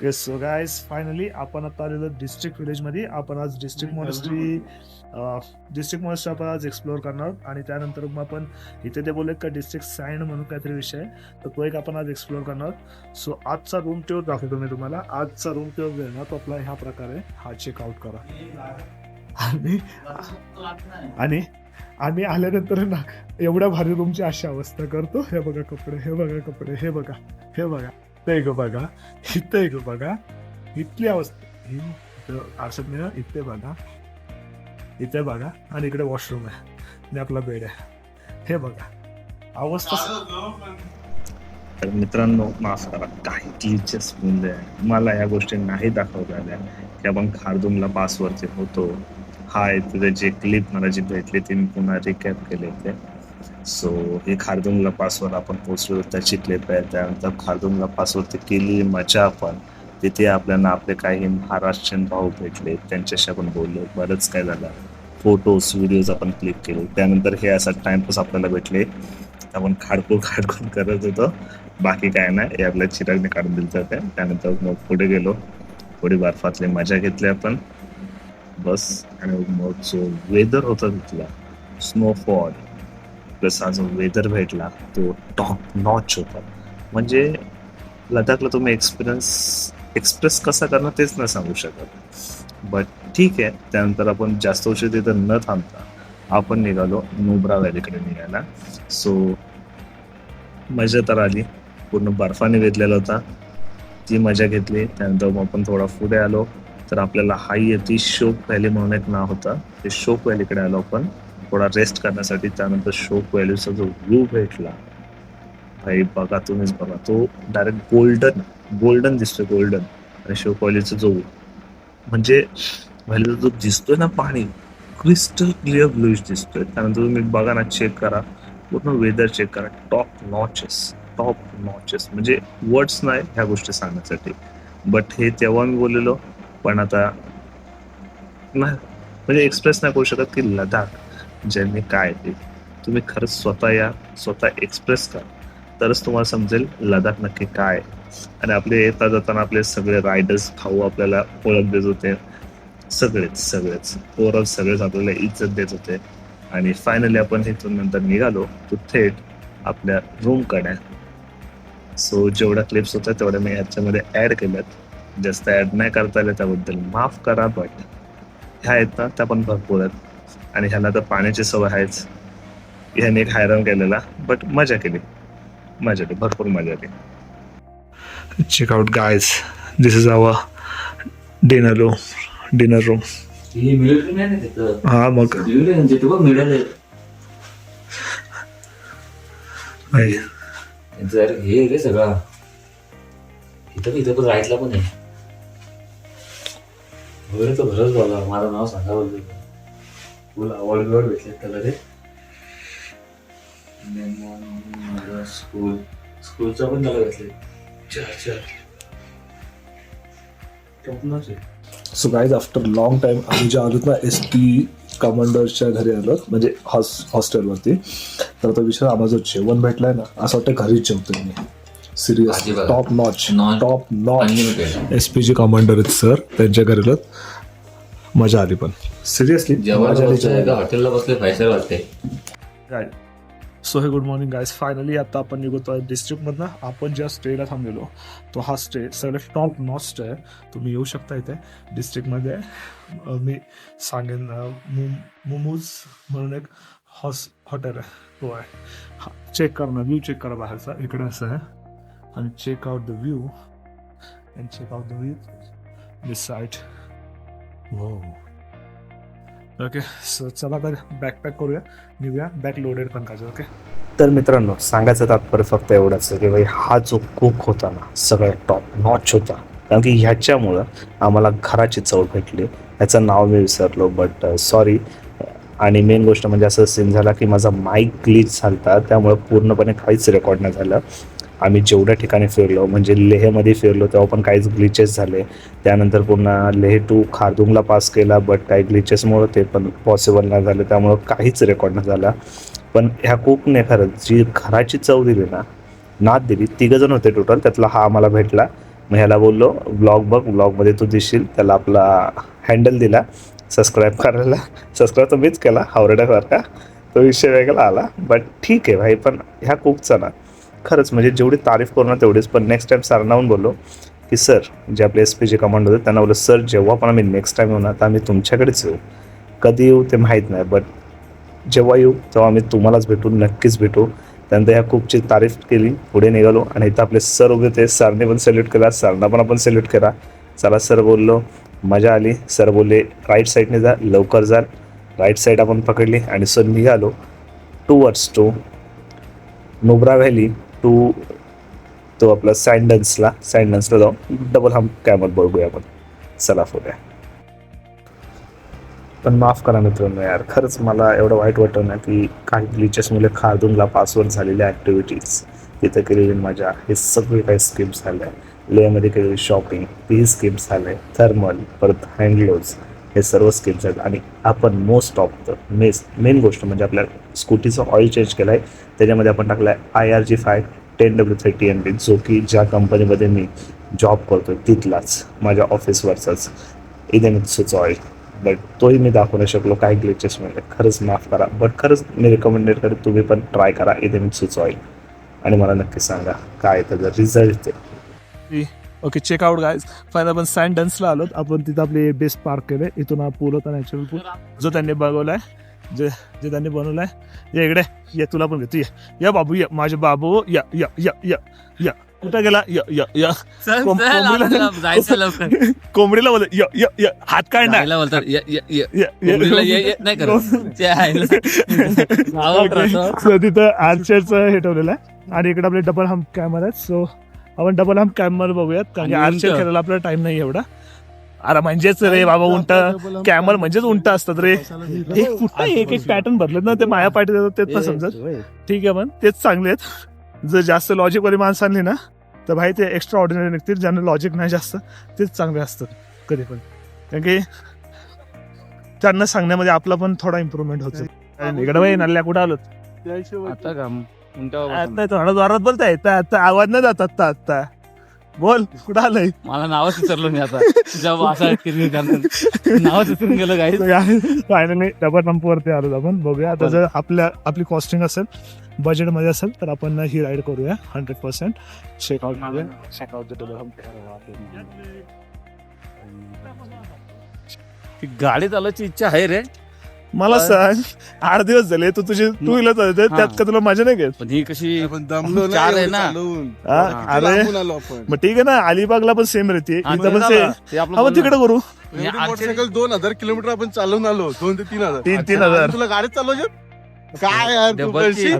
Okay so guys finally आपण आता आलेलो डिस्ट्रिक्ट विलेजमध्ये. आपण आज डिस्ट्रिक्ट मॉनेस्ट्री आपण आज एक्सप्लोअर करणार आहोत आणि त्यानंतर मग आपण इथे ते बोलले का डिस्ट्रिक्ट साइन म्हणून काहीतरी विषय आहे, तर तो एक आपण आज एक्सप्लोअर करणार आहोत. सो आजचा रूम टूर दाखवतो मी तुम्हाला. आजचा रूम टूर ना तो आपला ह्या प्रकारे हा चेकआउट करा. आणि आम्ही आल्यानंतर ना एवढ्या भारी रूमची अशी अवस्था करतो. हे बघा कपडे, हे बघा कपडे, हे बघा, हे बघा, ते एक बघा, इथं एक बघा, इथली अवस्था ही आरशात नाही, इथे बघा, इथे बघा, आणि इकडे वॉशरूम आहे आणि आपला बेड आहे. हे बघा अवस्था. तर मित्रांनो माफ करा, काही ग्लिचेस म्हणजे मला या गोष्टी नाही दाखवता आल्या की आपण खारदुमला पासवरती होतो. हा इथे जे क्लिप मला जी भेटली ती मी पुन्हा रिकॅप केले ते. सो हे खारदुमला पासवर आपण पोहोचलो त्याची क्लिप आहे. त्यानंतर खारदुमला पासवरती केली मजा आपण. तिथे आपल्याला आपले काही महाराष्ट्रीयन भाऊ भेटले, त्यांच्याशी आपण बोललो, बरंच काय झालं, फोटोज व्हिडिओज आपण क्लिक केले. त्यानंतर हे असा टाइमपास आपल्याला भेटले, आपण खाडकून करत होतो, बाकी काय नाही. हे आपल्या चिरागने काढून दिलं होतं. त्यानंतर मग पुढे गेलो, थोडी बर्फातली मजा घेतली आपण बस. आणि मग जो वेदर होता तिथला स्नोफॉल प्लस हा जो वेदर भेटला तो टॉप नॉच होता. म्हणजे लडाखला तुम्ही एक्सप्रेस कसा करणार तेच नाही सांगू शकत. बट ठीक आहे. त्यानंतर आपण जास्त उशीर तिथं न थांबता आपण निघालो नुब्रा व्हॅलीकडे निघायला. सो मजा तर आली, पूर्ण बर्फाने वेधलेला होता, ती मजा घेतली. त्यानंतर मग आपण थोडा पुढे आलो तर आपल्याला हाई येते शोक व्हॅली म्हणून एक नाव होतं. ते शोक व्हॅलीकडे आलो आपण थोडा रेस्ट करण्यासाठी. त्यानंतर शोक व्हॅलीचा जो व्ह्यू भेटला भाई बघा, तुम्हीच बघा, तो डायरेक्ट गोल्डन दिसतोय, गोल्डन. आणि शोक व्हॅलीचा जो म्हणजे व्हॅलीचा जो दिसतोय ना पाणी, क्रिस्टल क्लिअर ब्लूइश दिसतोय. त्यानंतर तुम्ही बघा ना, चेक करा पूर्ण वेदर, चेक करा, टॉप नॉचेस म्हणजे वर्ड्स नाही ह्या गोष्टी सांगण्यासाठी. बट हे तेव्हा मी बोललेलो, पण आता नाही म्हणजे एक्सप्रेस नाही करू शकत की लडाख ज्यांनी काय ते. तुम्ही खरंच स्वतः या, स्वतः एक्सप्रेस करा, तरच तुम्हाला समजेल लडाख नक्की काय. आणि आपले येता जाताना आपले सगळे रायडर्स भाऊ आपल्याला ओळख देत होते, सगळेच आपल्याला इज्जत देत होते. आणि फायनली आपण इथून नंतर निघालो तो थेट आपल्या रूमकडे. सो जेवढ्या क्लिप्स होत्या तेवढ्या मी ह्याच्यामध्ये ऍड केल्यात. जास्त ऍड नाही करता आल्या त्याबद्दल माफ करा. बट ह्या आहेत ना त्या पण भरपूर आहेत, आणि ह्याला तर पाण्याची सवय आहेच. ह्याने एक हैराण केलेला, बट मजा केली, भरपूर मजा केली. Check out guys, this is our dinner room. हा मग हे रे सगळं इथं पण राहितला पण आहे. वगैरे तो घरच बोला, माझं नाव सांगा बोलतो, तुला अवॉर्ड भेटले त्याला रे. स्कूलचा पण त्याला भेटले 4 टॉपनच आहे. So guys after long time आम्ही जे आलोत ना SP कमांडरच्या घरी आलो, म्हणजे हॉस्टेलवरती. तर तो विषय आम्हाला जो जेवण भेटलाय ना, असं वाटतं घरीच जेवतोय मी. Serious top notch SPG commander आहेत सर, त्यांच्या घरी आलोत. मजा आली, पण सिरियसली हॉटेलला बसले फायसर वाटते. सो हे गुड मॉर्निंग गायज. फायनली आता आपण निघतो डिस्ट्रिक्टमधनं. आपण ज्या स्टेला थांबलेलो तो हा स्टे सगळ्यात टॉप नॉच स्टे आहे. तुम्ही येऊ शकता इथे डिस्ट्रिक्टमध्ये. मी सांगेन मुमूज म्हणून एक हॉटेल आहे, तो आहे. चेक करा ना, व्ह्यू चेक करा बाहेरचा, इकडे असं आहे. आणि check out the view and check out the view this side. हो ओके. सो चला तर बॅकपॅक करूया, निघूया. बॅक लोडेड पण करायचं. ओके. तर मित्रांनो, सांगायचं तात्पर्य फक्त एवढंच की भाई हा जो कुक होता ना सगळ्यात टॉप नॉच होता. कारण की ह्याच्यामुळं आम्हाला घराची चव भेटली. ह्याचं नाव मी विसरलो, बट सॉरी. आणि मेन गोष्ट म्हणजे असं सीन झाला की माझा माईक ग्लिच झाला, त्यामुळं पूर्णपणे काहीच रेकॉर्ड नाही झालं. आम्ही जेवढ्या ठिकाणी फिरलो, म्हणजे लेहमध्ये फिरलो तेव्हा पण काहीच ग्लिचेस झाले. त्यानंतर पुन्हा लेह टू खारदुमला पास केला, बट काही ग्लिचेसमुळं ते पण पॉसिबल नाही झालं, त्यामुळं काहीच रेकॉर्ड नाही झाला. पण ह्या कुकने खरंच जी घराची चव दिली ना, नाद दिली. 3 जण होते टोटल, त्यातला हा आम्हाला भेटला. मग ह्याला बोललो ब्लॉग बघ, ब्लॉगमध्ये तू दिसशील. त्याला आपला हँडल दिला सबस्क्राईब करायला. सबस्क्राईब तर मीच केला हावरेड्यासारखा, तो विषय वेगळा आला. बट ठीक आहे भाई. पण ह्या कुकचा ना खरंच म्हणजे जेवढी तारीफ करू ना तेवढीच. पण नेक्स्ट टाईम सरांना बोललो की सर, जे आपले SP कमांड होते त्यांना बोललो सर जेव्हा पण आम्ही नेक्स्ट टाईम येऊ ना तर आम्ही तुमच्याकडेच येऊ. कधी येऊ ते माहीत नाही, बट जेव्हा येऊ तेव्हा आम्ही तुम्हालाच भेटू, नक्कीच भेटू. त्यानंतर ह्या कुकची तारीफ केली, पुढे निघालो आणि इथं आपले सर उभे होते. सरने पण सॅल्यूट केला, सरना पण आपण सॅल्यूट केला. चला सर बोललो, मजा आली. सर बोलले राईट साईडने जा, लवकर जा. राईट साईड आपण पकडली आणि सर निघालो towards to Nubra valley to तो आपला सँडन्सला जाऊन डबल हम्प कॅमल बघूया आपण. चला पुढे. पण माफ करा मित्रांनो यार, खरंच मला एवढं वाईट वाटतं ना की काही ग्लिचेसमुळे खारदुंगला पासवर्ड झालेल्या ॲक्टिव्हिटीज, तिथं केलेली मजा, हे सगळे काही स्किप्स झाले. लेहमध्ये केलेली शॉपिंग तीही स्किप्स झाले. थर्मल, परत हँडग्लोव्ज, हे सर्व स्किप्स आहेत. आणि आपण मोस्ट ऑफ द मेन गोष्ट म्हणजे आपल्या स्कूटीचं ऑइल चेंज केलं आहे. त्याच्यामध्ये आपण टाकला आहे IRG5 10W30MB, जो की ज्या कंपनीमध्ये मी जॉब करतो आहे तिथलाच, माझ्या ऑफिसवरचाच इदेमित्सूचं ऑइल. बट तोही मी दाखवू नाही शकलो काही ग्लिचेसमध्ये. खरंच माफ करा. बट खरंच मी रिकमेंडेड करेन तुम्ही पण ट्राय करा इदेमित्सूचं ऑइल आणि मला नक्की सांगा काय त्याचा रिझल्ट आहे. Okay, checkout guys. फायनल आपण सँडन्सला आलो. आपण तिथं आपले बेस्ट पार्क केले. इथून हा पूल होता, नॅचरल पूल, जो त्यांनी बघवलाय, जे त्यांनी बनवलाय. ये इकडे ये, तुला पण घेतो. या बाबू, या माझे बाबू, या या या या या. कुठं गेला? या या या. कोंबडीला बोल या या या. हात काढणार तिथं आर्चरचं हे ठेवलेलं आहे. आणि इकडे आपले डबल हम्प कॅमेरा आहेत. सो आपण डबल हम्प कॅमेरा बघूयात, कारण की आर्चर खेळायला आपला टाइम नाही एवढा. अरे म्हणजेच रे बाबा, उंट कॅमर म्हणजेच उंट असतात रे. एक एक पॅटर्न बदलत ना, ते माया पाठी देतात तेच ना समजत. ठीक आहे, पण तेच चांगले आहेत. जर जास्त लॉजिक वाली माणसं आणली ना तर भाई ते एक्स्ट्रा ऑर्डिनरी निघतील. ज्यांना लॉजिक नाही जास्त तेच चांगले असतात कधी पण, कारण की त्यांना सांगण्यामध्ये आपला पण थोडा इम्प्रुव्हमेंट होतो. इकडे भाई नल्ल्या कुठं आलो आता, थोडा जोरात बोलताय. आता आवाज नाही जात. आता आता बोल, कुठं आलंय? मला नावच विसरलो मी आता. नावच विसरून गेलो काही. फायनली डबल हम्प वरती आलो आपण. बघूया आता, जर आपली कॉस्टिंग असेल, बजेटमध्ये असेल तर आपण ही राईड करूया 100%. चेकआउट मध्ये चेकआउट डबल हम्प. गाडी चालवायची इच्छा आहे रे. मला सांग, 8 दिवस झाले तू तुझी टू व्हीलर चालवते, त्यात का तुला मजा नाही घेत? पण ही कशी चार आहे ना. अरे मग ठीक आहे ना, अलिबागला पण सेम रेती इथं पण सेम. आपण तिकडे करू. मोटरसायकल 2000 किलोमीटर आपण चालवून आलो. 2 ते 3000. 3,000 तुला गाडीत चालवायचे काय यार तू करशील?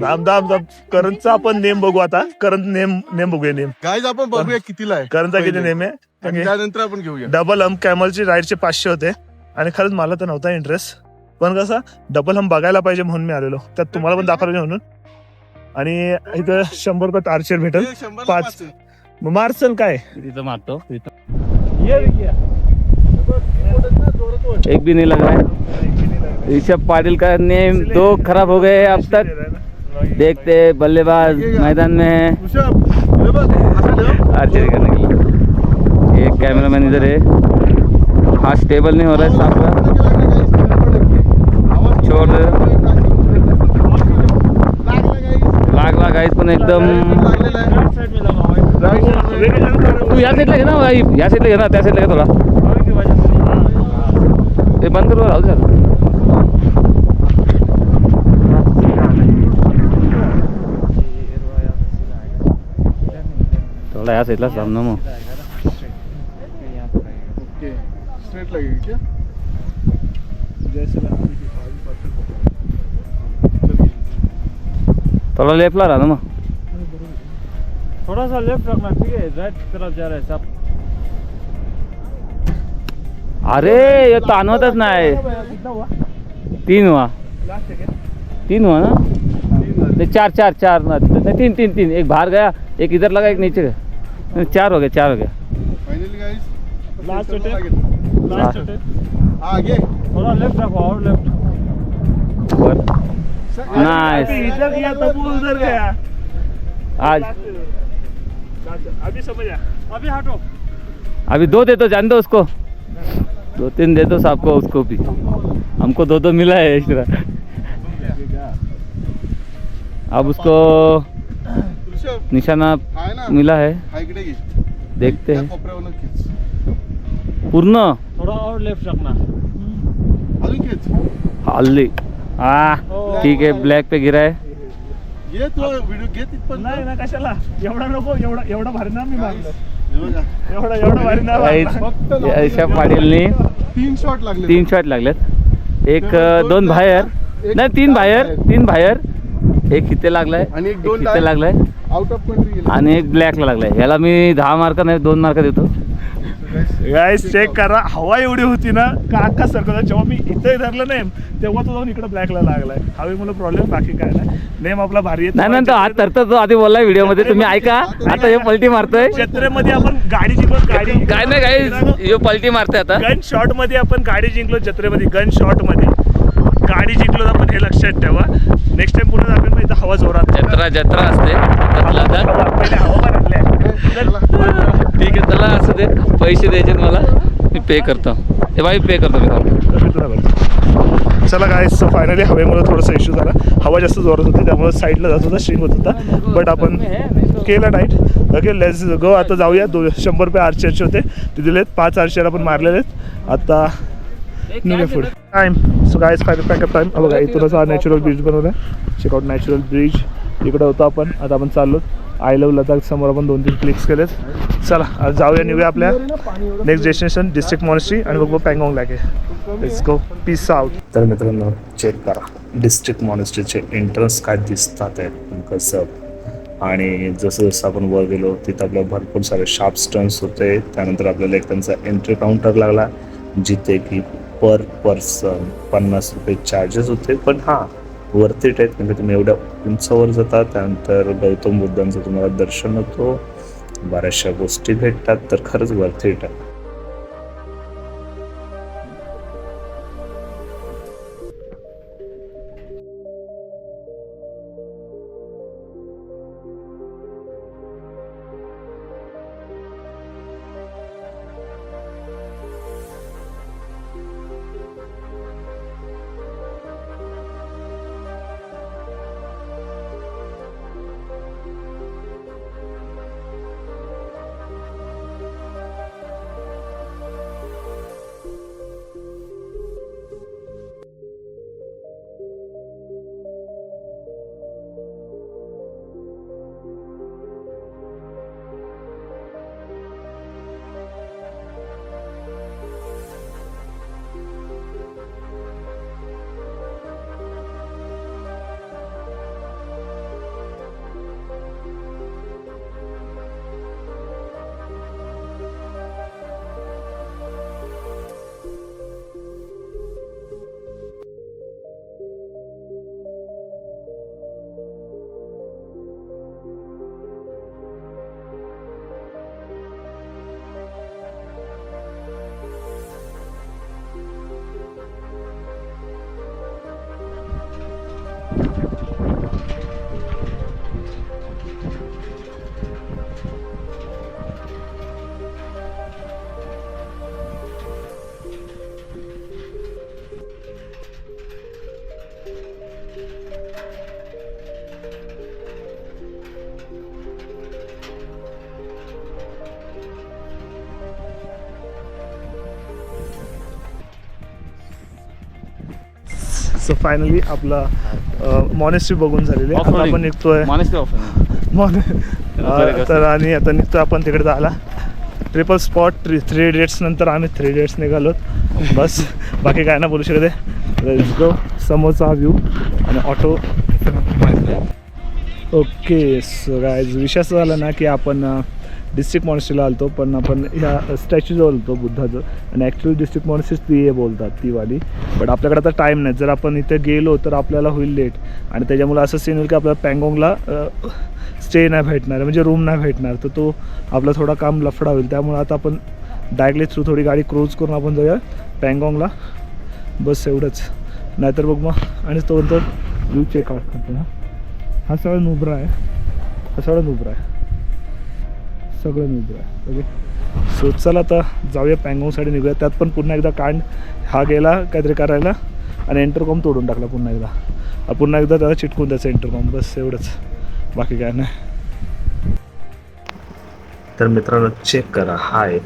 करंटचा आपण नेम बघू आता. करंट नेम बघूया. नेम गाईज आपण बघूया कितीला आहे. करंटचा किती नेम आहे. आणि त्यानंतर आपण घेऊया. डबल हम्प कॅमलची राईडचे 500 होते. आणि खरंच मला तर नव्हता इंटरेस्ट, पण कसं डबल हम्प बघायला पाहिजे म्हणून मी आलेलो. त्यात तुम्हाला पण दाखवलं म्हणून. आणि इथं 100 रुपयात आर्चर भेटेल. 5 मार्चल काय तिथं मारतो. एक भी नहीं लगा है. ऋषभ पाटिल का नेम 2 खराब हो गए अब तक. देखते बल्लेबाज मैदान में है आर्चरी करने के लिए. एक कैमरामैन इधर है. हाँ, स्टेबल नहीं हो रहा है सांप का. छोड़ लागला गाइस, पण एकदम. तू या साईडला घे ना भाई, या साईडला घे ना, त्या साईडला घे थोडा. ते बंद करू, राहू द्या. थोडा या साईडला थांब ना मग. थोड़ा लेफ्ट ला रहा ना, थोड़ा सा लेफ्ट रखना. ठीक है, राइट तरफ जा रहा है सब. अरे ये तानवतच नाही. 3 हुआ. 3 हुआ ना. नहीं 4 नहीं 3. एक बाहर गया, एक इधर लगा, एक नीचे गया. 4 हो गया. फाइनली गाइस लास्ट आगे थोड़ा लेफ्ट रखो, और लेफ्ट. नाइस. इधर गया तब वो उधर गया. आज अभी समझ आया. अभी हटो. अभी 2 दे दो, जान दो उसको, 2-3 दे दो साहब को, उसको भी, हमको 2-2 मिला है एक्स्ट्रा। अब उसको निशाना मिला है, देखते हैं पूर्ण थोडा और लेफ्ट टाकना. हल्ली। हाँ ठीक है, ब्लॅक पे गिरा है। ये तो व्हिडिओ घे तिथपर्यंत. नाही ना, कशाला एवढा नको, एवढा भारी ना मी मारलं, एवढा भारी ना Guys, अशा पाटीलनी 3 शॉट लागले. 3 शॉट लागलेत, एक 2 बाहेर, नाही 3 बाहेर, एक इथे लागलाय आणि एक एक 2 इथे लागलाय आउट ऑफ कंट्री गेले. आणि एक ब्लॅकला लागलाय। याला मी 10 मार्क नाही 2 मार्क देतो। गाइस चेक करा, हवा एवढी होती ना का अख्खा सर्कल, जेव्हा मी इथे धरलं नेम तेव्हा तो जाऊन इकडे ब्लॅकला लागलाय। हवे मला प्रॉब्लेम, बाकी काय नाही, नेम आपला भारी आहे। नाही तो आज तरतो, तो आधी बोललाय व्हिडिओ मध्ये, तुम्ही ऐका, आता हे पलटी मारतोय। जत्रेमध्ये आपण गाडी जिंकलो, गाडी काय नाही गाईस, हे पलटी मारतोय आता। गन शॉट मध्ये आपण गाडी जिंकलो, जत्रेमध्ये गन शॉट मध्ये गाडी जिंकलो आपण, हे लक्षात ठेवा। नेक्स्ट टाइम पुन्हा आपण इथं हवा जोरात, जत्रा असते पहिले हवा भरले। ठीक आहे, चला असं दे, पैसे द्यायचे मला, मी पे करतो। हे भाई पे करतो मी। चला गाइस, सो फायनली हवेमुळे थोडासा इश्यू झाला, हवा जास्त जोरात होती त्यामुळे साईडला जात होता, स्ट्रीम होत होता, बट आपण केलं नाईट। Okay, let's go. आता जाऊया। 100 रुपये आर्चरचे होते ते दिलेत, 5 आर्चर आपण मारलेले आहेत। आता निघूया पुढे time. So guys, final pack up time. बघा इथूनच हा नॅचरल ब्रिज बनवला आहे, चेकआउट नॅचरल ब्रिज। इकडे होतो आपण, आता आपण चाललो आय लव्ह लडाख समोर, आपण 2-3 क्लिक्स केलेत। चला आता जाऊया, निघूया आपल्या नेक्स्ट डेस्टिनेशन डिस्ट्रिक्ट मॉनेस्ट्री आणि बघू पँगॉंग लागे। Let's go, peace out. तर मित्रांनो चेक करा, डिस्ट्रिक्ट मॉनेस्ट्रीचे एंट्रन्स काय दिसतात आहेत कसं, आणि जसं जसं आपण वर गेलो तिथं आपल्याला भरपूर सारे शार्प स्टर्न्स होते। त्यानंतर आपल्याला एक त्यांचा एंट्री काउंटर लागला, जिथे की पर पर्सन 50 रुपये चार्जेस होते, पण हां वर्थ इट आहेत, म्हणजे तुम्ही एवढ्या उंचावर जाता, त्यानंतर गौतम बुद्धांचं तुम्हाला दर्शन होतो, बऱ्याचशा गोष्टी भेटतात, तर खरंच वर्थ इट आहे। सो फायनली आपला मॉनेस्ट्री बघून झालेली आहे, आता आपण निघतोय तर, आणि आता निघतोय आपण तिकडे जायला ट्रिपल स्पॉट 3 इडियट्स नंतर आम्ही 3 इडियट्स निघालोत, बस बाकी काय ना बोलू शकते। लेट्स गो, समोरचा हा व्ह्यू आणि ऑटो। ओके सो गाईज, विषय असं झाला ना की आपण डिस्ट्रिक्ट मॉनेस्ट्रीला आलतो, पण आपण ह्या स्टॅच्यूजवळ आलतो बुद्धाचं, आणि ॲक्च्युली डिस्ट्रिक्ट मॉनेस्ट्री ती बोलतात ती वाली, बट आपल्याकडे आता टाईम नाही, जर आपण इथे गेलो तर आपल्याला होईल लेट, आणि त्याच्यामुळे असं सीन होईल की आपल्याला पँगॉंगला स्टे नाही भेटणार, म्हणजे रूम नाही भेटणार, तर तो आपला थोडा काम लफडा होईल। त्यामुळे आता आपण डायरेक्टली थ्रू थोडी गाडी क्रूज करून आपण जाऊया पँगॉंगला, बस एवढंच। नाहीतर बघ मग, आणि तो नंतर व्ह्यू चेकआउट करतो ना, हा सगळं नुब्रा आहे, सगळं नुब्रा आहे। ओके, सो चला आता जाऊया पँगॉंगसाठी निघूया. त्यात पण पुन्हा एकदा कांड हा गेला काहीतरी करायला आणि इंटरकॉम तोडून टाकला पुन्हा एकदा त्याला चिटकून द्यायचं इंटरकॉम, बस एवढंच, बाकी काय नाही. तर मित्रांनो चेक करा, हाय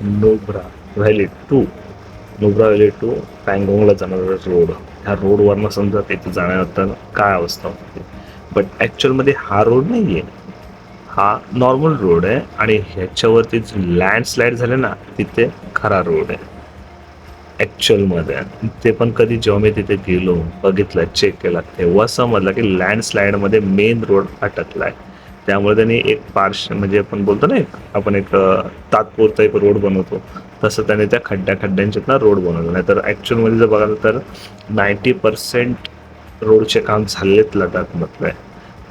नुब्रा व्हॅली टू पँगॉंगला जाणारा रोड. ह्या रोडवरनं समजा तिथे जाण्यानंतर काय अवस्था होती, बट ॲक्च्युअलमध्ये हा रोड नाही आहे, हा नॉर्मल रोड आहे आणि ह्याच्यावरती लँडस्लाईड झाले ना तिथे खरा रोड आहे ॲक्च्युअलमध्ये. ते पण कधी जेव्हा मी तिथे गेलो, बघितलं, चेक केला, तेव्हा समजलं की लँडस्लाईडमध्ये मेन रोड अटकला आहे. त्यामुळे त्यांनी एक म्हणजे आपण बोलतो ना आपण एक तात्पुरता एक रोड बनवतो, तसं त्याने त्या खड्ड्यांच्यातनं रोड बनवला. नाही तर ॲक्च्युअलमध्ये जर बघायला तर 90% रोडचे काम झालेत लडाखमधलं आहे.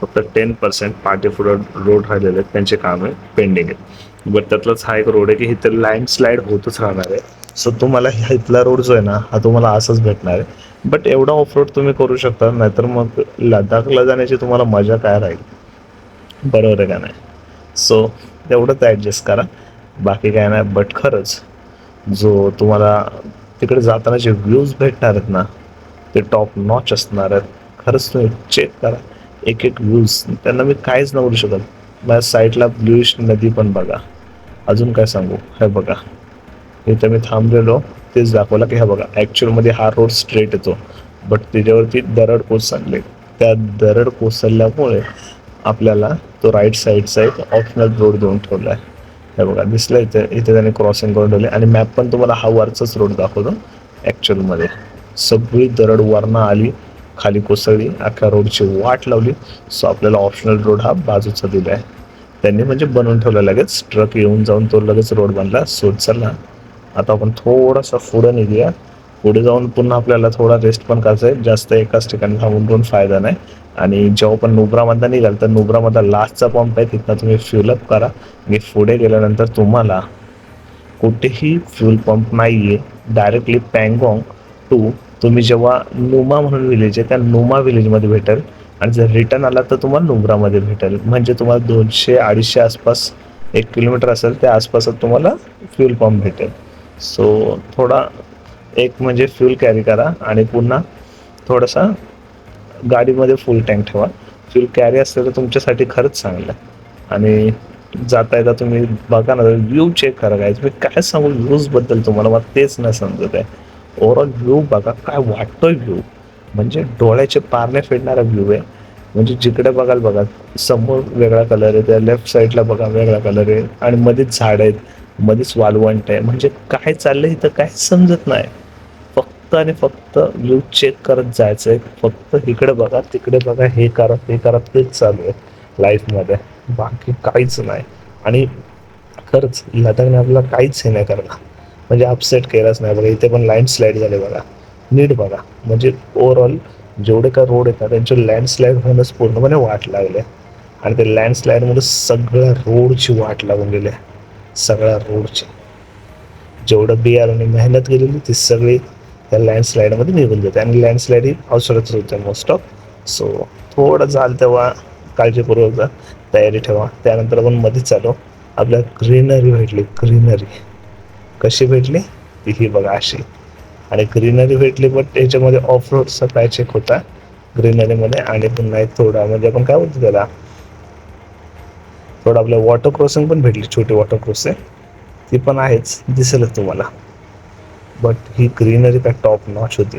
फक्त 10% पाटेफुड रोड राहिलेले आहेत, त्यांचे काम आहे पेंडिंग आहेत. बट त्यातलाच हा एक रोड आहे की इथे लँडस्लाईड होतच राहणार आहे. सो तुम्हाला इथला रोड जो आहे ना हा तुम्हाला असंच भेटणार आहे. बट एवढा ऑफ रोड तुम्ही करू शकता, नाहीतर मग लडाखला जाण्याची तुम्हाला मजा काय राहील, बरोबर आहे का नाही. सो तेवढंच ॲडजस्ट करा, बाकी काय नाही. बट खरंच जो तुम्हाला तिकडे जाताना जे व्ह्यूज भेटणार आहेत ना ते टॉप नॉच असणार आहेत. खरंच तुम्ही चेक करा एक व्ह्यूज, त्यांना मी काहीच नाही बोलू शकत. माझ्या साईडला ब्ल्यूइश नदी पण बघा. अजून काय सांगू, हे बघा इथे मी थांबलेलो तेच दाखवलं की हा बघा ॲक्च्युअलमध्ये हा रोड स्ट्रेट येतो, बट त्याच्यावरती दरड कोसळले. त्या दरड कोसळल्यामुळे आपल्याला तो राईट साईडचा एक ऑप्शनल रोड देऊन ठेवला आहे. हे बघा दिसलं इथे त्याने क्रॉसिंग करून ठेवले आणि मॅप पण तुम्हाला हा वरचाच रोड दाखवतो. ॲक्च्युअलमध्ये सगळी दरड वरनं आली, खाली कोसळली, अख्ख्या रोडची वाट लावली. सो आपल्याला ऑप्शनल रोड हा बाजूचा दिला आहे त्यांनी, म्हणजे बनवून ठेवला. लगेच ट्रक येऊन जाऊन तो लगेच रोड बनला. सो चला आता आपण थोडासा पुढे निघूया. पुढे जाऊन पुन्हा आपल्याला थोडा रेस्ट पण करायचा आहे, जास्त एकाच ठिकाणी थांबून फायदा नाही. आणि जेव्हा पण नुब्रामधला निघाल तर नुब्रामधला लास्टचा पंप आहे, तिथनं तुम्ही फ्युलअप करा. आणि पुढे गेल्यानंतर तुम्हाला कुठेही फ्यूल पंप नाही आहे, डायरेक्टली पँगॉंग टू तुम्ही जेव्हा नुमा म्हणून विलेज आहे त्या नुमा विलेजमध्ये भेटेल आणि जर रिटर्न आला तर तुम्हाला नुब्रामध्ये भेटेल. म्हणजे तुम्हाला 200-250 आसपास 1 किलोमीटर असेल त्या आसपासात तुम्हाला फ्यूल पंप भेटेल. सो थोडा एक म्हणजे फ्यूल कॅरी करा आणि पुन्हा थोडासा गाडीमध्ये फुल टँक ठेवा. फ्यूल कॅरी असलं तर तुमच्यासाठी खरंच चांगलं आहे. आणि जाता येता तुम्ही बघा ना, व्ह्यू चेक करा. काय मी काय सांगू व्ह्यूजबद्दल तुम्हाला, मला तेच नाही समजत आहे. ओव्हरऑल व्ह्यू बघा, काय वाटतोय व्ह्यू, म्हणजे डोळ्याचे पारणे फेडणारा व्ह्यू आहे. म्हणजे जिकडे बघाल बघा, समोर वेगळा कलर आहे, त्या लेफ्ट साईडला बघा वेगळा कलर आहे आणि मध्येच झाड आहेत, मध्येच वालवंट आहे. म्हणजे काय चाललंय इथं काय समजत नाही. फक्त आणि फक्त व्ह्यू चेक करत जायचं आहे. फक्त इकडे बघा तिकडे बघा, हे करा तेच चालू आहे लाईफमध्ये, बाकी काहीच नाही. आणि खरंच लडाखने आपल्याला काहीच हे नाही करणार, म्हणजे अपसेट केलाच नाही. बघा इथे पण लँडस्लाईड झाले बघा, नीट बघा. म्हणजे ओव्हरऑल जेवढे काय रोड आहेत ना त्यांचे लँडस्लाईड होणंच पूर्णपणे वाट लागले आणि ते लँडस्लाईडमध्ये सगळ्या रोडची वाट लागून गेली आहे. सगळ्या रोडची जेवढं बियाराने मेहनत केलेली ती सगळी त्या लँडस्लाईडमध्ये निघून जाते आणि लँडस्लाईड ही पावसाळ्यातच होते मोस्ट ऑफ. सो थोडं जाल तेव्हा काळजीपूर्वक तयारी ठेवा. त्यानंतर आपण मध्ये चालू आपल्या ग्रीनरी भेटली. ग्रीनरी कशी भेटली ती ही बघा अशी, आणि ग्रीनरी भेटली बट याच्यामध्ये ऑफ रोडचा पॅच एक होता ग्रीनरीमध्ये. आणि पुन्हा एक थोडा म्हणजे आपण काय बोलतो त्याला, थोडं आपल्या वॉटर क्रॉसिंग पण भेटली, छोटी वॉटर क्रॉसिंग ती पण आहेच, दिसेलच तुम्हाला. बट ही ग्रीनरी काय टॉप नॉच होती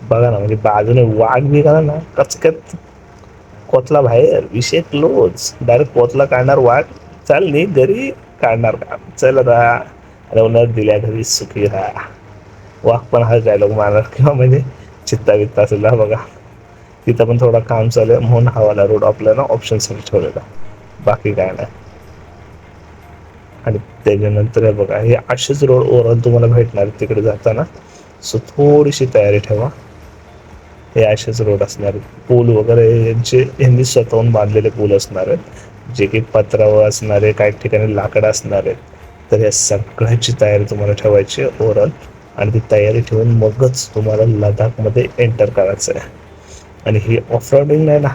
बघा ना. म्हणजे बाजूने वाघ निघाला ना कचकत कोतला बाहेर, विषय क्लोज. डायरेक्ट कोतला काढणार वाघ, चाल नाही घरी काढणार का, चल आता रवणार दिल्या घरी सुखी राहा. वाघ पण हा डायलॉग मारणार किंवा म्हणजे चित्ता बित्ता असेल बघा. तिथं पण थोडा काम चालू आहे म्हणून हवाला रोड आपल्याला ऑप्शनसाठी ठेवलेला, बाकी काय नाही. आणि त्याच्यानंतर हे बघा हे असेच रोड ओव्हरऑल तुम्हाला भेटणार तिकडे जाताना. सो थोडीशी तयारी ठेवा. हे असेच रोड असणार आहेत. पूल वगैरे यांनी स्वतःहून बांधलेले पूल असणार आहेत, जे की पत्रावर असणार आहे, काही ठिकाणी लाकडं असणार आहेत. तर या सगळ्याची तयारी तुम्हाला ठेवायची आहे ओव्हरऑल. आणि ती तयारी ठेवून मगच तुम्हाला लडाखमध्ये एंटर करायचं आहे. आणि ही ऑफ रोडिंग नाही ना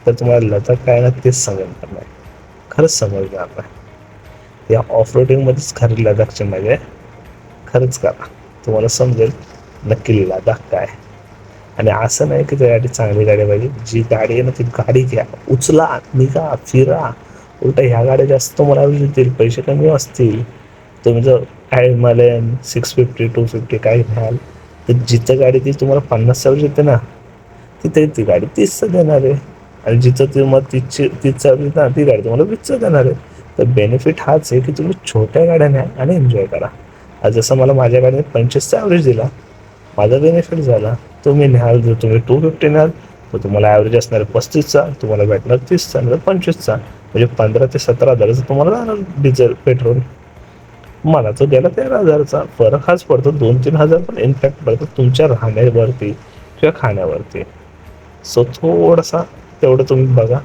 तर तुम्हाला लडाख काय ना तेच समजणार नाही, खरंच समजणार नाही. या ऑफ रोडिंगमध्येच खरी लडाखची मजा आहे. खरंच करा, तुम्हाला समजेल नक्की लडाख काय. आणि असं नाही की त्यासाठी चांगली गाडी पाहिजे, जी गाडी आहे ना ती गाडी घ्या, उचला, निघा, फिरा. उलट ह्या गाड्या जास्त तुम्हाला देतील, पैसे कमी असतील. तुम्ही जर हिमालयन 650 250 काय घ्याल तर जिथं गाडी ती तुम्हाला 50,000 येते ना, तिथे ती गाडी 30 देणार आहे. आणि जिथं तुम्हाला तीच चालली ना ती गाडी तुम्हाला 20 देणार आहे. तर बेनिफिट हाच आहे की तुम्ही छोट्या गाड्या न्या आणि एन्जॉय करा. आज जसं मला माझ्या गाडीने 25चा ॲव्हरेज दिला, माझा बेनिफिट झाला. तुम्ही न्याल, जर तुम्ही 250 न्याल तर तुम्हाला ॲव्हरेज असणार 35चा, तुम्हाला भेटणार 30चा, नाही 25चा. म्हणजे 15 ते 17,000चं तुम्हाला जाणार डिझेल पेट्रोल. मला तो गेला 13,000चा. फरक हाच पडतो, 2-3 हजार पण इम्पॅक्ट पडतो तुमच्या राहण्यावरती किंवा खाण्यावरती. सो थोडासा तेवढं तुम्ही बघा.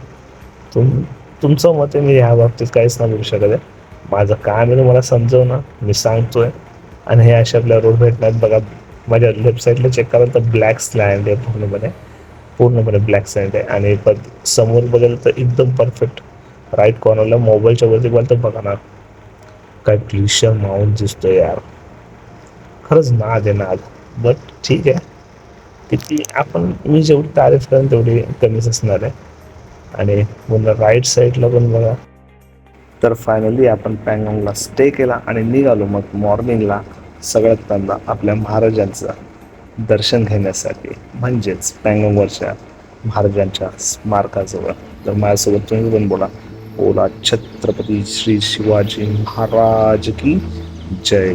तुमचं मत आहे, मी ह्या बाबतीत काहीच नाही बोलू शकत आहे. माझं काम आहे तुम्हाला समजवणं, मी सांगतोय. आणि हे अशा आपल्या रोड भेटणार बघा. माझ्या लेफ्ट साईडला चेक करा तर ब्लॅक स्लँड आहे, पूर्णपणे ब्लॅक स्लँड आहे. आणि समोर बघायला तर एकदम परफेक्ट. राईट कॉर्नरला मोबाईलच्या वरती बघाल तर बघा ना, काय ग्लेशियर माउंट दिसतोय यार. खरंच नाद आहे नाद. बट ठीक आहे, किती आपण मी जेवढी तारीफ करेन तेवढी कमीच असणार आहे. आणि पुन्हा राईट साईडला पण बघा. तर फायनली आपण पँगॉंगला स्टे केला आणि निघालो मग मॉर्निंगला सगळ्यात पहिल्यांदा आपल्या महाराजांचं दर्शन घेण्यासाठी, म्हणजेच पँगॉंगवरच्या महाराजांच्या स्मारकाजवळ. तर माझ्यासोबत तुम्ही पण बोला छत्रपती श्री शिवाजी महाराज की जय.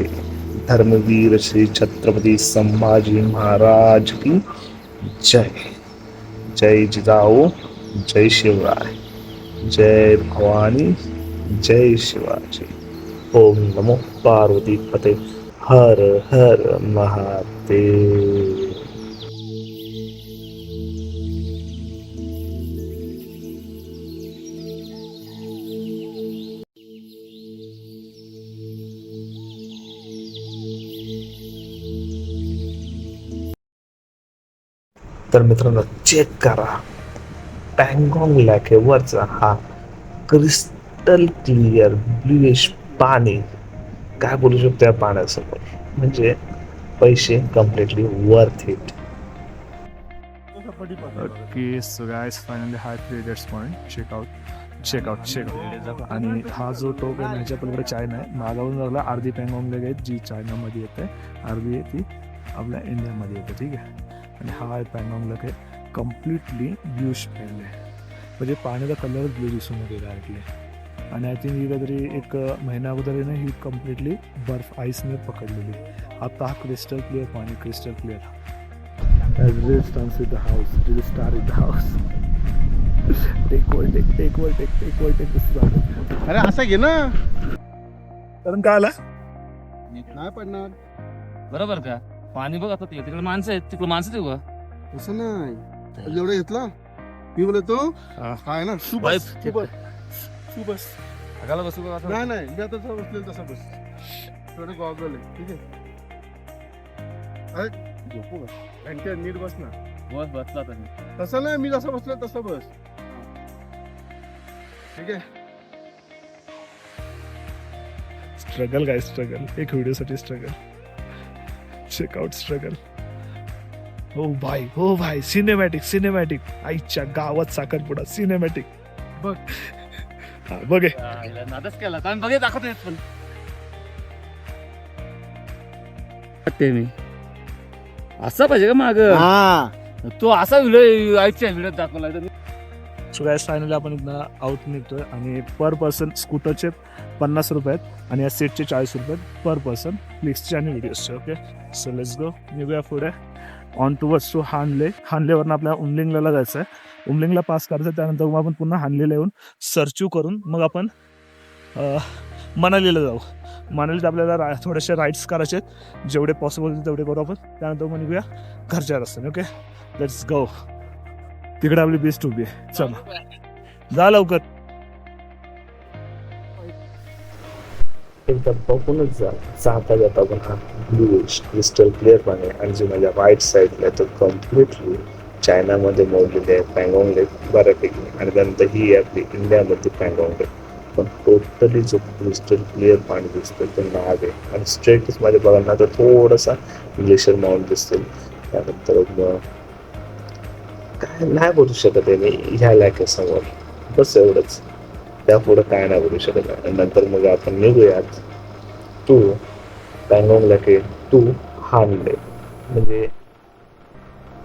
धर्मवीर श्री छत्रपती संभाजी महाराज की जय. जय जिजाऊ, जय शिवराय, जय भवानी, जय शिवाजी. ओम नमो पार्वती पते. हर हर महादेव. तर मित्रांनो चेक करा, पँगॉंग लॅकेवरचा हा क्रिस्टल क्लिअर ब्ल्यूइश पाणी. काय बोलू शकतो या पाण्यासमोर, म्हणजे पैसे completely worth it. Okay so guys finally high traders point. Check out. आणि हा जो टोक आहे ह्याच्या पलीकडे चायना आहे. मागावून लागला अर्धी पँगॉंग लेक आहे जी चायनामध्ये येते, अर्धी आहे ती आपल्या इंडियामध्ये येते. ठीक आहे. आणि हा आहे पँगॉंग लेक आहे, कम्प्लिटली ब्ल्यूश पेंड आहे, म्हणजे पाण्याचा कलरच ब्ल्यू दिसून येते डायरेक्टली. आणि आय थिंक ही काहीतरी एक महिना अगोदर आहे ना, ही कम्प्लिटली बर्फ आईसने पकडलेली. आता हा क्रिस्टल क्लिअर पाणी, crystal clear. The house, star in the house. Take वर अरे असं घे ना, कारण काय आला नाही पडणार. बरोबर का? पाणी बघ आता, तिकडे माणसं आहेत, तिकडे माणसं आहे का? तसं नाही, जेवढं घेतला मी बोलतो काय ना, तू बस. अगाला बसू का? नाही मी आता जसं बसलेलं तसं बस. थोडं गॉगल आहे, ठीक आहे. अरे झोपू का? घंटे नीट बस ना. बस बसला तुम्ही. तसं नाही, मी जसं बसलो तसं बस, ठीक आहे. स्ट्रगल काय स्ट्रगल, एक व्हिडिओसाठी स्ट्रगल. Checkout struggle. हो भाई सिनेमॅटिक. आईच्या गावात साखरपुडा सिनेमॅटिक. बघ हा बघ हे. नादच केला कारण बघे दाखवते पण ते मी असा पाहिजे का माग, तो असा व्हिडिओ आईच्या व्हिडिओ दाखवला. सो गाइस फायनली आपण इथं आउट निघतोय. आणि पर पर्सन स्कूटरचे 50 रुपये आहेत आणि या सीटचे 40 रुपये आहेत पर पर्सन, फ्लिक्सचे आणि व्हिडिओजचे. Okay so let's go. निघूया पुढे ऑन टुवर्ड्स टू हानलेवरनं आपल्याला उमलिंगला जायचं आहे. उमलिंगला पास करायचं, त्यानंतर मग आपण पुन्हा हानलेला येऊन सर्च्यू करून मग आपण मनालीला जाऊ. मनालीत आपल्याला थोडेसे राईड्स करायचे आहेत, जेवढे पॉसिबल तेवढे करू आपण. त्यानंतर मग निघूया घरच्या रस्त्याने. Okay let's go. तिकडे आपली बेस्ट उभी आहे, चला जा लवकर. एकदा बघूनच जाता पण हा ब्लूइश क्रिस्टल क्लिअर पाणी. आणि जे माझ्या राईट साईडला आहे तो कम्प्लिटली चायनामध्ये मोडलेली आहे पँगॉंग लेक बऱ्यापैकी. आणि त्यानंतर ही आपली इंडियामध्ये पँगॉंग लेक. पण टोटली जो क्रिस्टल क्लिअर पाणी दिसतं ते नाग आहे. आणि स्ट्रेटच माझ्या बघायला ना तर थोडासा ग्लेशियर माउंट दिसतील. त्यानंतर मग काय नाही बोलू शकत आहे मी ह्या लॅकेसमोर. बस एवढंच, त्यापुढं काय नाही बोलू शकत आहे. नंतर मग आपण निघूयात टू पॅंगॉंग लॅके टू हानले, म्हणजे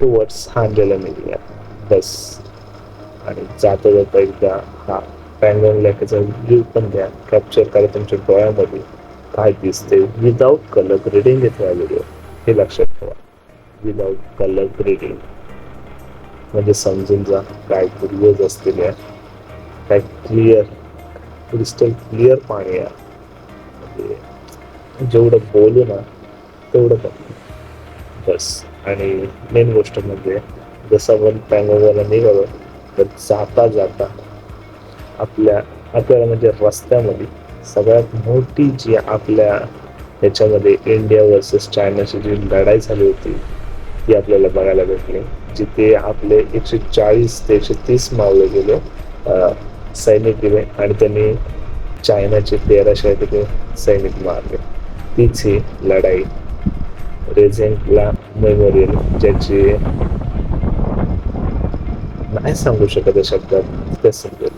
टुवर्ड्स हानलेला निघूयात बस. आणि जाता जाता एकदा हा पॅंगॉंग लॅकेचा व्ह्यू पण द्या, कॅप्चर करा तुमच्या डोळ्यामध्ये काय दिसते. विदाऊट कलर ग्रेडिंग येतो हा व्हिडिओ, हे लक्षात ठेवा. विदाऊट कलर ग्रेडिंग म्हणजे समजून जा काय व्हिडिओज असतील या, काय क्लिअर क्रिस्टल क्लिअर पाणी आहे. म्हणजे जेवढं बोलू ना तेवढं कमी बस. आणि मेन गोष्ट म्हणजे जसं आपण पॅंगॉंगला निघालो तर जाता जाता आपल्याला म्हणजे रस्त्यामध्ये सगळ्यात मोठी जी आपल्या ह्याच्यामध्ये इंडिया वर्सेस चायनाची जी लढाई झाली होती ती आपल्याला बघायला भेटली, जिथे आपले 140 ते 130 मावळे गेले सैनिक गेले आणि त्यांनी चायनाचे 1300 तिथे सैनिक मारले. तीच ही लढाई रेझेंटला मेमोरियल, ज्याची नाही सांगू शकत शब्दात ते समजेल.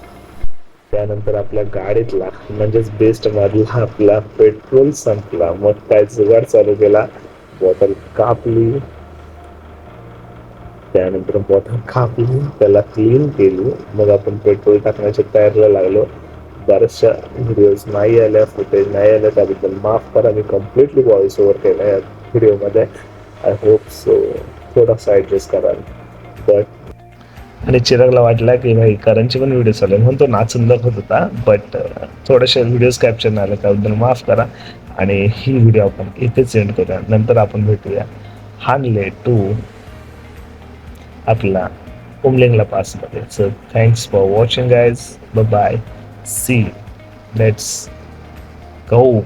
त्यानंतर आपल्या गाडीतला म्हणजेच बेस्ट मधला आपला पेट्रोल संपला. मग काय जुगाड चालू केला, बॉटल कापली, त्यानंतर बॉटल कापली, त्याला क्लीन केली. मग आपण पेट्रोल टाकण्याच्या तयारीला लागलो. बऱ्याचशा व्हिडिओज नाही आल्या, फुटेज नाही आल्या, त्याबद्दल माफ करा. मी कम्प्लिटली व्हॉइस ओव्हर केला या व्हिडिओमध्ये. आय होप सो थोडासा ॲडजस्ट कराल. बट आणि चिरागला वाटला की भाई करणचे पण व्हिडिओ चालले म्हणून तो नाचून दाखवत होता. बट थोडेसे व्हिडिओज कॅप्चर नाही आले, त्याबद्दल माफ करा. आणि ही व्हिडिओ आपण इथेच एंड करूया. नंतर आपण भेटूया हानले टू आपला उमलिंगला पासमध्ये. So thanks for watching guys. Bye bye, see let's go.